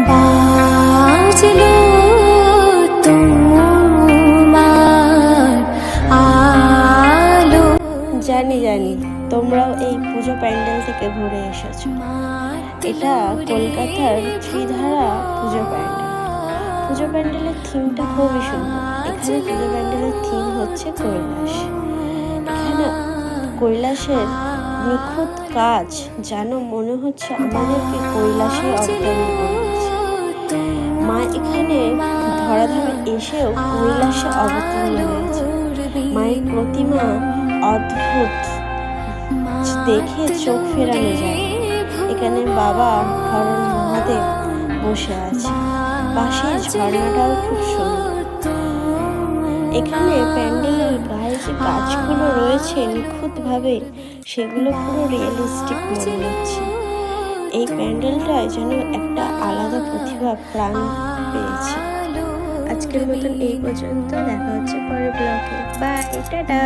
বাজলো তোমার আলো। জানি তোমরাও এই পুজো প্যান্ডেল থেকে ঘুরে এসেছো। এটা কলকাতার ত্রিধারা পুজো প্যান্ডেল। পুজো প্যান্ডেলের থিমটা খুবই সুন্দর। এখানে পুজো প্যান্ডেলের থিম হচ্ছে কৈলাস। এখানে কৈলাসের নিখুঁত কাজ যেন মনে হচ্ছে আমাদেরকে কৈলাসে অবতরণ করেছে। মা এখানে ধরাধামে এসেও কৈলাসে অবতীর্ণ হয়েছে। মায়ের প্রতিমা অদ্ভুত, দেখে চোখ ফেরানো যায়। এখানে বাবা হরণ মহাদেব বসে আছে, পাশে ঝর্ণাটাও খুব সুন্দর। এখানে প্যান্ডেলের গায়ে যে কাজগুলো রয়েছে নিখুঁতভাবে, সেগুলো পুরো রিয়েলিস্টিক মনে হচ্ছে। এই প্যান্ডেলটায় যেন একটা আলাদা প্রতিভা প্রাণ পেয়েছে। আজকের মতন এই পর্যন্ত, দেখা হচ্ছে পরের ব্লগে। Bye, tata.